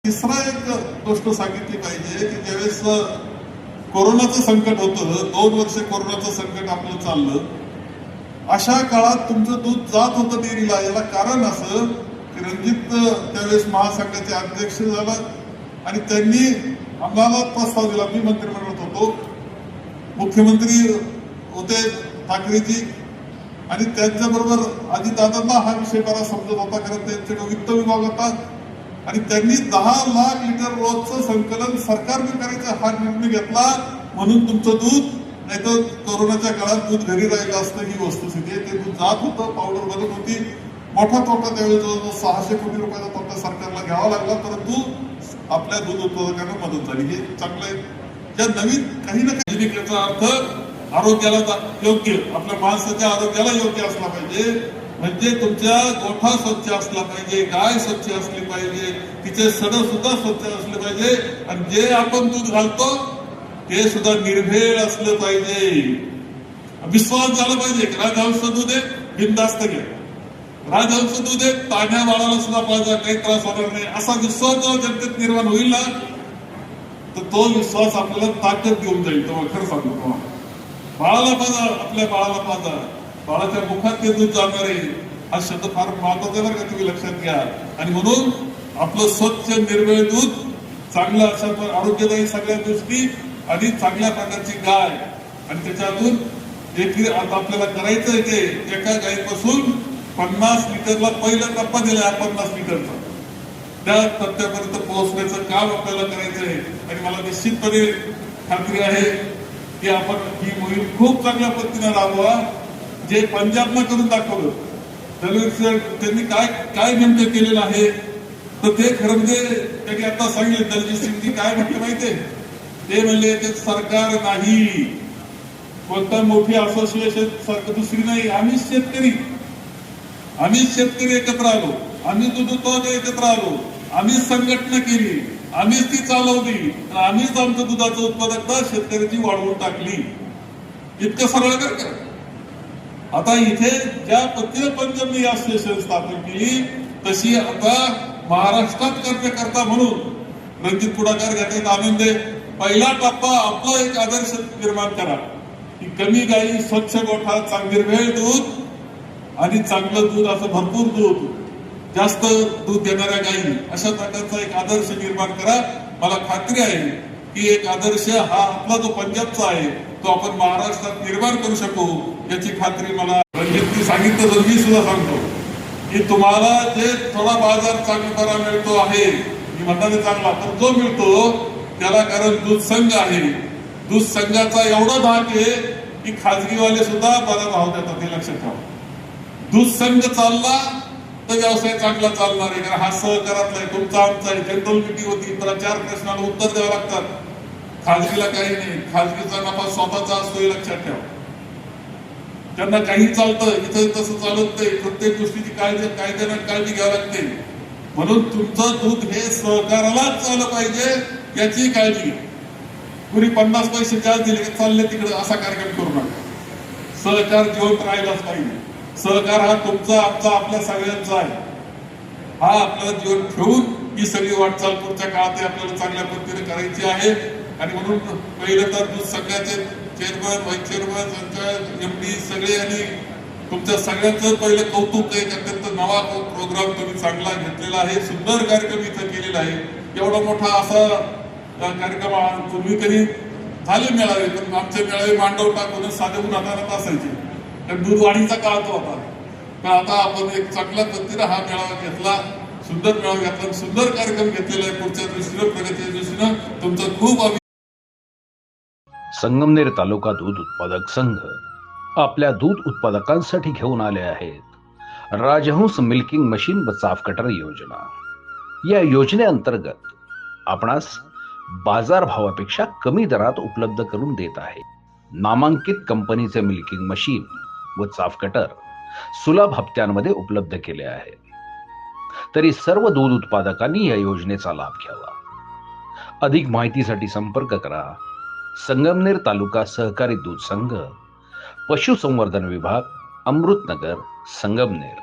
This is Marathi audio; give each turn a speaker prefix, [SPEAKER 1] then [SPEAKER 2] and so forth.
[SPEAKER 1] तिसरा एक गोष्ट सांगितली पाहिजे की ज्यावेळेस कोरोनाचं संकट होतं, 2 वर्ष कोरोनाचं संकट आपलं चाललं, अशा काळात तुमचं दूध जात होतं डेअरीला. याला कारण असं की रणजित त्यावेळेस महासंघाचे अध्यक्ष झाला आणि त्यांनी आम्हाला प्रस्ताव दिला. मी मंत्रिमंडळात होतो, मुख्यमंत्री होते ठाकरेजी, आणि त्यांच्याबरोबर अजितदादांना हा विषय बरा समजत होता, कारण त्यांच्याकडे वित्त विभाग होता, आणि त्यांनी 10 लाख लिटर रोजचं संकलन सरकारने करायचा हा निर्णय घेतला. म्हणून तुमचं दूध, नाही तर कोरोनाच्या काळात दूध घरी राहिलं असतं, ही वस्तुस्थिती आहे. ते दूध जात होतं, पावडर बनत होती, मोठा तोटा त्यावेळेस जवळजवळ 600 कोटी रुपयाचा तोटा सरकारला घ्यावा लागला, परंतु आपल्या दूध उत्पादकांना मदत झाली. हे चांगलं आहे. ज्या नवीन काही ना काही याचा अर्थ आरोग्याला योग्य, आपल्या माणसाच्या आरोग्याला योग्य असला पाहिजे. म्हणजे तुमच्या गोठा स्वच्छ असला पाहिजे, गाय स्वच्छ असली पाहिजे, तिचे सड सुद्धा स्वच्छ असले पाहिजे, आणि जे आपण दूध घालतो ते सुद्धा निर्भेळ असलं पाहिजे. विश्वास झाला पाहिजे. राजहंस दूध आहे, बिनधास्त घ्या. राजहंस दूध आहे, तान्ह्या बाळाला सुद्धा पाहिजे, काही त्रास होणार नाही, असा विश्वास जेव्हा जनतेत निर्माण होईल ना, तर तो विश्वास आपल्याला ताकद देऊन जाईल. तो खरं सांगतो तुम्हाला, बाळाला पाजा, आपल्या बाळाला पाजा, बाळाच्या मुखात ते दूध जाणार आहे, हा शब्द फार महत्वाचा बरं का, तुम्ही लक्षात घ्या. आणि म्हणून आपलं स्वच्छ निर्मळ दूध, चांगलं अशा आरोग्यदायी सगळ्या गोष्टी, आणि चांगल्या प्रकारची गाय, आणि त्याच्यातून देखील आता आपल्याला करायचं आहे ते एका गायीपासून 50 लिटरला पहिला टप्पा दिला, 50 लिटरचा, त्या टप्प्यापर्यंत पोहोचण्याचं काम आपल्याला करायचं आहे. आणि मला निश्चितपणे खात्री आहे की आपण ही मोहीम खूप चांगल्या पद्धतीने राबवा. जे पंजाबनं करून दाखवलं, त्यांनी काय काय नेमकं केलेलं आहे, तर ते खरं म्हणजे त्यांनी आता सांगितलं. दलजीत सिंगजी काय म्हटलं माहितीये, ते म्हणले ते सरकार नाही, कोणता मोठी असोसिएशन दुसरी नाही, आम्हीच शेतकरी एकत्र आलो, आम्ही दूध उत्पादक एकत्र आलो, आम्हीच संघटना केली, आम्हीच ती चालवली, आम्हीच आमचं दुधाचं उत्पादकता शेतकऱ्याची वाढवून टाकली. इतकं सरळ कर. आता इथे ज्या पद्धतीने पंजाबने असोसिएशन स्थापन केली, तशी आता महाराष्ट्रात कार्यकर्ता म्हणून रणजित पुढाकार घेण्यात आनंद आहे. पहिला टप्पा आपला एक आदर्श निर्माण करा की कमी गायी, स्वच्छ गोठा, निर्भेळ दूध, आणि चांगलं दूध, असं भरपूर दूध, जास्त दूध देणाऱ्या गायी, अशा प्रकारचा एक आदर्श निर्माण करा. मला खात्री आहे की एक आदर्श हा आपला जो पंजाबचा आहे तो आपण महाराष्ट्रात निर्माण करू शकू, याची खात्री मला रणजितनी सांगितलं. तर मी सुद्धा सांगतो की तुम्हाला जे थोडा बाजार चांगला बरा मिळतो आहे, मी म्हणताना चांगला, तर जो मिळतो त्याला कारण दूध संघ आहे. दूध संघाचा एवढा भाग आहे की खाजगीवाले सुद्धा बरा भाव देतात, हे लक्षात ठेवा. दूध संघ चालला तर व्यवसाय चांगला चालणार आहे, कारण हा सहकारातला आहे, तुमचा आमचा आहे. जनरल मीटिंग होती, 4 प्रश्नाला उत्तर द्यावं लागतात. खाजगीला काही नाही, खाजगीचा नफा स्वतःचा असतो, हे लक्षात ठेवा. त्यांना काही चालतं, इथं तसं चालत नाही. प्रत्येक गोष्टीची कायद्यानं काळजी घ्यावी लागते. म्हणून तुमचं दूध हे सहकारालाच चाललं पाहिजे, याची काळजी. कुणी 50 पैसे जास्त दिले की चालले तिकडे, असा कार्यक्रम करू नका. सहकार जिवंत राहिलाच पाहिजे. सहकार हा तुमचा, आमचा, आपल्या सगळ्यांचा आहे. हा आपल्याला जीवन ठेवून ही सगळी वाटचाल पुढच्या काळात आपल्याला चांगल्या पद्धतीने करायची आहे. आणि म्हणून पहिलं तर दूध संघाचे चेअरमन, व्हाईस चेअरमन, संचालक, एमडी सगळे, आणि तुमच्या सगळ्यांचं पहिलं कौतुक आहे. अत्यंत नवा प्रोग्राम तुम्ही चांगला घेतलेला आहे, सुंदर कार्यक्रम इथं केलेला आहे. एवढा मोठा असा कार्यक्रम पूर्वी तरी झाले मेळावे, पण आमचे मेळावे मांडव टाकून साधे उन्हात असायचे, कारण दूध वाढीचा काळ तो होता. पण आता आपण एक चांगल्या पद्धतीने हा मेळावा घेतला, सुंदर मेळावा घेतला, सुंदर कार्यक्रम घेतलेला आहे. पुढच्या दृष्टीनं, प्रगतीच्या दृष्टीनं तुमचं खूप.
[SPEAKER 2] संगमनेर तालुका दूध उत्पादक संघ आपल्या दूध उत्पादकांसाठी घेऊन आले आहेत राजहंस मिल्किंग मशीन व चाफ कटर योजना. या योजनेअंतर्गत आपणास बाजार भावापेक्षा कमी दरात उपलब्ध करून देत आहे. नामांकित कंपनीचे मिल्किंग मशीन व चाफ कटर सुलभ हप्त्यांमध्ये उपलब्ध केले आहे. तरी सर्व दूध उत्पादकांनी या योजनेचा लाभ घ्यावा. अधिक माहितीसाठी संपर्क करा संगमनेर तालुका सहकारी दूध संघ, पशुसंवर्धन विभाग, अमृतनगर, संगमनेर.